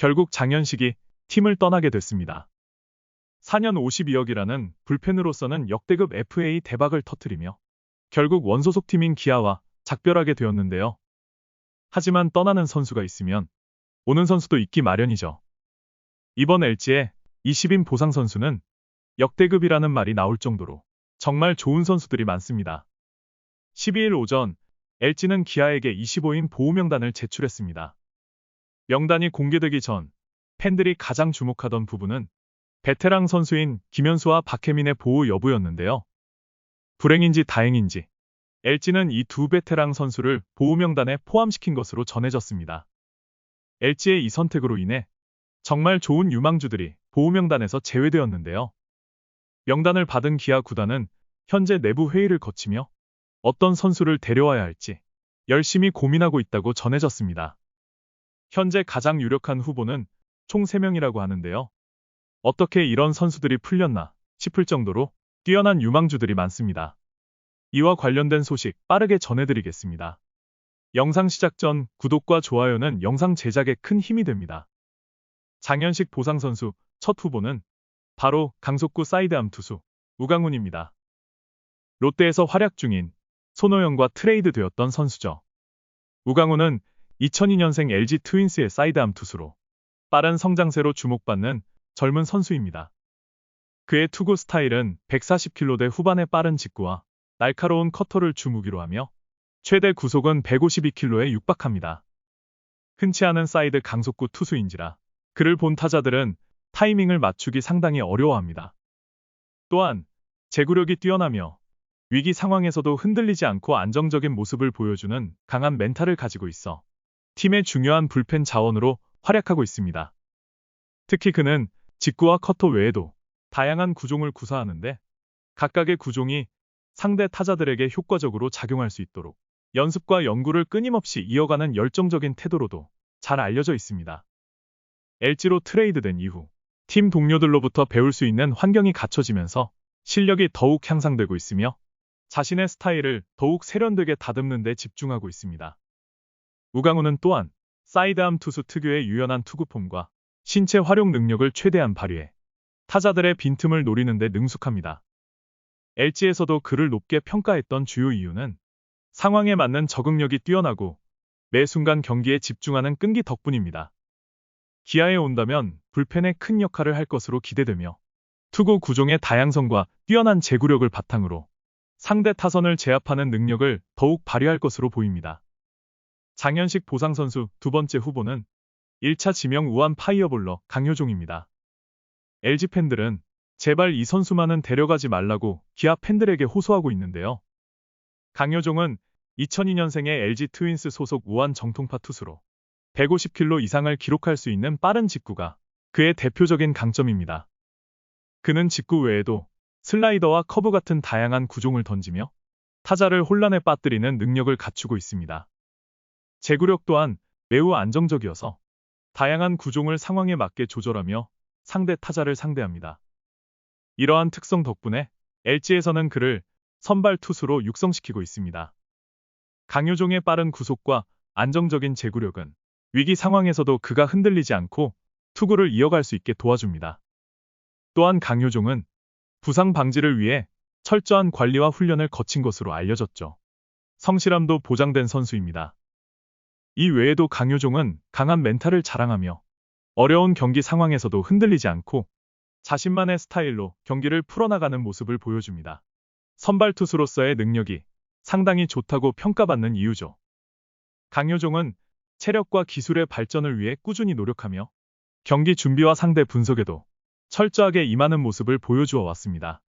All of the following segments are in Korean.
결국 장현식이 팀을 떠나게 됐습니다. 4년 52억이라는 불펜으로서는 역대급 FA 대박을 터뜨리며 결국 원소속 팀인 기아와 작별하게 되었는데요. 하지만 떠나는 선수가 있으면 오는 선수도 있기 마련이죠. 이번 LG의 20인 보상 선수는 역대급이라는 말이 나올 정도로 정말 좋은 선수들이 많습니다. 12일 오전 LG는 기아에게 25인 보호 명단을 제출했습니다. 명단이 공개되기 전 팬들이 가장 주목하던 부분은 베테랑 선수인 김현수와 박혜민의 보호 여부였는데요. 불행인지 다행인지 LG는 이 두 베테랑 선수를 보호 명단에 포함시킨 것으로 전해졌습니다. LG의 이 선택으로 인해 정말 좋은 유망주들이 보호 명단에서 제외되었는데요. 명단을 받은 기아 구단은 현재 내부 회의를 거치며 어떤 선수를 데려와야 할지 열심히 고민하고 있다고 전해졌습니다. 현재 가장 유력한 후보는 총 3명이라고 하는데요. 어떻게 이런 선수들이 풀렸나 싶을 정도로 뛰어난 유망주들이 많습니다. 이와 관련된 소식 빠르게 전해드리겠습니다. 영상 시작 전 구독과 좋아요는 영상 제작에 큰 힘이 됩니다. 장현식 보상 선수 첫 후보는 바로 강속구 사이드암 투수 우강훈입니다. 롯데에서 활약 중인 손호영과 트레이드 되었던 선수죠. 우강훈은 2002년생 LG 트윈스의 사이드암 투수로 빠른 성장세로 주목받는 젊은 선수입니다. 그의 투구 스타일은 140km대 후반의 빠른 직구와 날카로운 커터를 주무기로 하며 최대 구속은 152km에 육박합니다. 흔치 않은 사이드 강속구 투수인지라 그를 본 타자들은 타이밍을 맞추기 상당히 어려워합니다. 또한 제구력이 뛰어나며 위기 상황에서도 흔들리지 않고 안정적인 모습을 보여주는 강한 멘탈을 가지고 있어 팀의 중요한 불펜 자원으로 활약하고 있습니다. 특히 그는 직구와 커터 외에도 다양한 구종을 구사하는데 각각의 구종이 상대 타자들에게 효과적으로 작용할 수 있도록 연습과 연구를 끊임없이 이어가는 열정적인 태도로도 잘 알려져 있습니다. LG로 트레이드된 이후 팀 동료들로부터 배울 수 있는 환경이 갖춰지면서 실력이 더욱 향상되고 있으며 자신의 스타일을 더욱 세련되게 다듬는 데 집중하고 있습니다. 우강훈은 또한 사이드암 투수 특유의 유연한 투구폼과 신체 활용 능력을 최대한 발휘해 타자들의 빈틈을 노리는 데 능숙합니다. LG에서도 그를 높게 평가했던 주요 이유는 상황에 맞는 적응력이 뛰어나고 매 순간 경기에 집중하는 끈기 덕분입니다. 기아에 온다면 불펜에 큰 역할을 할 것으로 기대되며 투구 구종의 다양성과 뛰어난 제구력을 바탕으로 상대 타선을 제압하는 능력을 더욱 발휘할 것으로 보입니다. 장현식 보상 선수 두 번째 후보는 1차 지명 우한 파이어볼러 강효종입니다. LG 팬들은 제발 이 선수만은 데려가지 말라고 기아 팬들에게 호소하고 있는데요. 강효종은 2002년생의 LG 트윈스 소속 우한 정통파 투수로 150km 이상을 기록할 수 있는 빠른 직구가 그의 대표적인 강점입니다. 그는 직구 외에도 슬라이더와 커브 같은 다양한 구종을 던지며 타자를 혼란에 빠뜨리는 능력을 갖추고 있습니다. 제구력 또한 매우 안정적이어서 다양한 구종을 상황에 맞게 조절하며 상대 타자를 상대합니다. 이러한 특성 덕분에 LG에서는 그를 선발 투수로 육성시키고 있습니다. 강효종의 빠른 구속과 안정적인 제구력은 위기 상황에서도 그가 흔들리지 않고 투구를 이어갈 수 있게 도와줍니다. 또한 강효종은 부상 방지를 위해 철저한 관리와 훈련을 거친 것으로 알려졌죠. 성실함도 보장된 선수입니다. 이 외에도 강효종은 강한 멘탈을 자랑하며 어려운 경기 상황에서도 흔들리지 않고 자신만의 스타일로 경기를 풀어나가는 모습을 보여줍니다. 선발 투수로서의 능력이 상당히 좋다고 평가받는 이유죠. 강효종은 체력과 기술의 발전을 위해 꾸준히 노력하며 경기 준비와 상대 분석에도 철저하게 임하는 모습을 보여주어 왔습니다.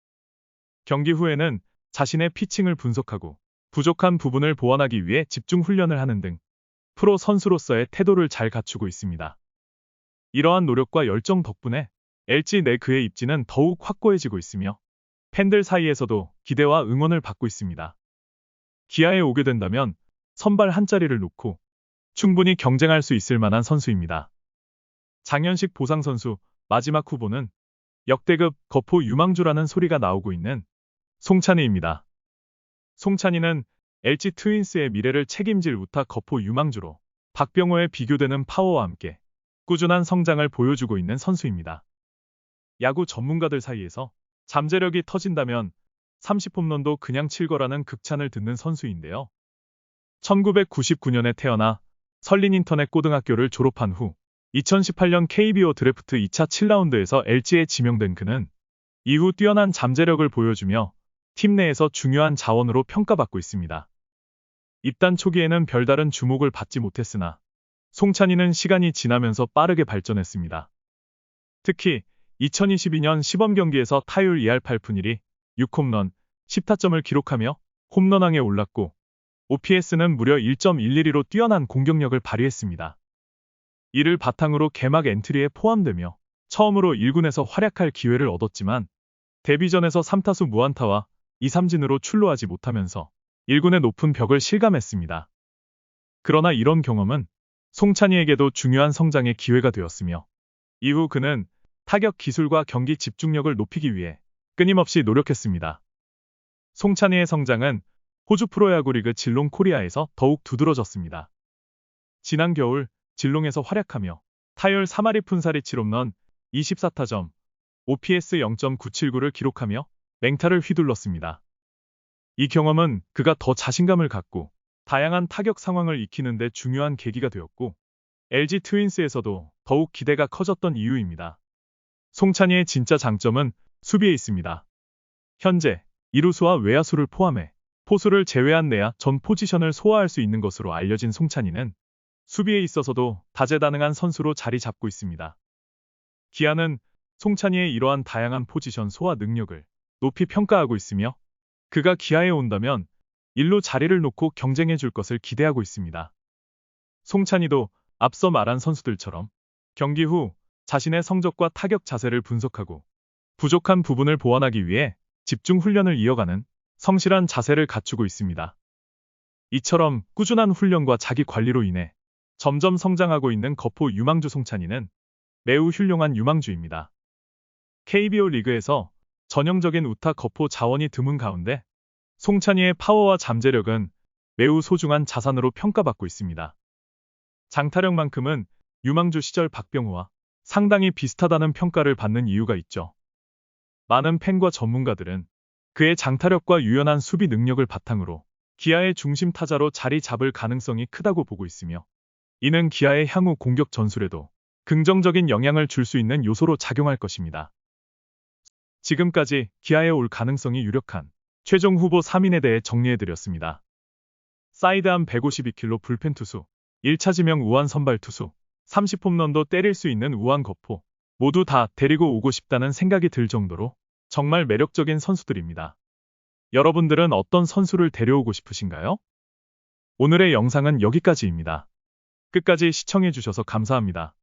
경기 후에는 자신의 피칭을 분석하고 부족한 부분을 보완하기 위해 집중 훈련을 하는 등 프로 선수로서의 태도를 잘 갖추고 있습니다. 이러한 노력과 열정 덕분에 LG 내 그의 입지는 더욱 확고해지고 있으며 팬들 사이에서도 기대와 응원을 받고 있습니다. 기아에 오게 된다면 선발 한 자리를 놓고 충분히 경쟁할 수 있을 만한 선수입니다. 장현식 보상 선수 마지막 후보는 역대급 거포 유망주라는 소리가 나오고 있는 송찬희입니다. 송찬희는 LG 트윈스의 미래를 책임질 우타 거포 유망주로 박병호에 비교되는 파워와 함께 꾸준한 성장을 보여주고 있는 선수입니다. 야구 전문가들 사이에서 잠재력이 터진다면 30홈런도 그냥 칠 거라는 극찬을 듣는 선수인데요. 1999년에 태어나 설린인터넷 고등학교를 졸업한 후 2018년 KBO 드래프트 2차 7라운드에서 LG에 지명된 그는 이후 뛰어난 잠재력을 보여주며 팀 내에서 중요한 자원으로 평가받고 있습니다. 입단 초기에는 별다른 주목을 받지 못했으나 송찬이는 시간이 지나면서 빠르게 발전했습니다. 특히 2022년 시범 경기에서 타율 2할 8푼 1리 6홈런, 10타점을 기록하며 홈런왕에 올랐고 OPS는 무려 1.112로 뛰어난 공격력을 발휘했습니다. 이를 바탕으로 개막 엔트리에 포함되며 처음으로 1군에서 활약할 기회를 얻었지만 데뷔전에서 3타수 무안타와 2삼진으로 출루하지 못하면서 1군의 높은 벽을 실감했습니다. 그러나 이런 경험은 송찬이에게도 중요한 성장의 기회가 되었으며 이후 그는 타격 기술과 경기 집중력을 높이기 위해 끊임없이 노력했습니다. 송찬이의 성장은 호주 프로야구 리그 질롱 코리아에서 더욱 두드러졌습니다. 지난 겨울 질롱에서 활약하며 타율 3할이 푼살이 7홈런, 24타점, OPS 0.979를 기록하며 맹타를 휘둘렀습니다. 이 경험은 그가 더 자신감을 갖고 다양한 타격 상황을 익히는 데 중요한 계기가 되었고 LG 트윈스에서도 더욱 기대가 커졌던 이유입니다. 송찬이의 진짜 장점은 수비에 있습니다. 현재 이루수와 외야수를 포함해 포수를 제외한 내야 전 포지션을 소화할 수 있는 것으로 알려진 송찬이는 수비에 있어서도 다재다능한 선수로 자리 잡고 있습니다. 기아는 송찬이의 이러한 다양한 포지션 소화 능력을 높이 평가하고 있으며 그가 기아에 온다면 일루 자리를 놓고 경쟁해 줄 것을 기대하고 있습니다. 송찬이도 앞서 말한 선수들처럼 경기 후 자신의 성적과 타격 자세를 분석하고 부족한 부분을 보완하기 위해 집중 훈련을 이어가는 성실한 자세를 갖추고 있습니다. 이처럼 꾸준한 훈련과 자기 관리로 인해 점점 성장하고 있는 거포 유망주 송찬이는 매우 훌륭한 유망주입니다. KBO 리그에서 전형적인 우타 거포 자원이 드문 가운데 송찬이의 파워와 잠재력은 매우 소중한 자산으로 평가받고 있습니다. 장타력만큼은 유망주 시절 박병호와 상당히 비슷하다는 평가를 받는 이유가 있죠. 많은 팬과 전문가들은 그의 장타력과 유연한 수비 능력을 바탕으로 기아의 중심 타자로 자리 잡을 가능성이 크다고 보고 있으며 이는 기아의 향후 공격 전술에도 긍정적인 영향을 줄 수 있는 요소로 작용할 것입니다. 지금까지 기아에 올 가능성이 유력한 최종 후보 3인에 대해 정리해드렸습니다. 사이드암 152kg 불펜 투수, 1차 지명 우한 선발 투수, 30홈런도 때릴 수 있는 우한 거포, 모두 다 데리고 오고 싶다는 생각이 들 정도로 정말 매력적인 선수들입니다. 여러분들은 어떤 선수를 데려오고 싶으신가요? 오늘의 영상은 여기까지입니다. 끝까지 시청해주셔서 감사합니다.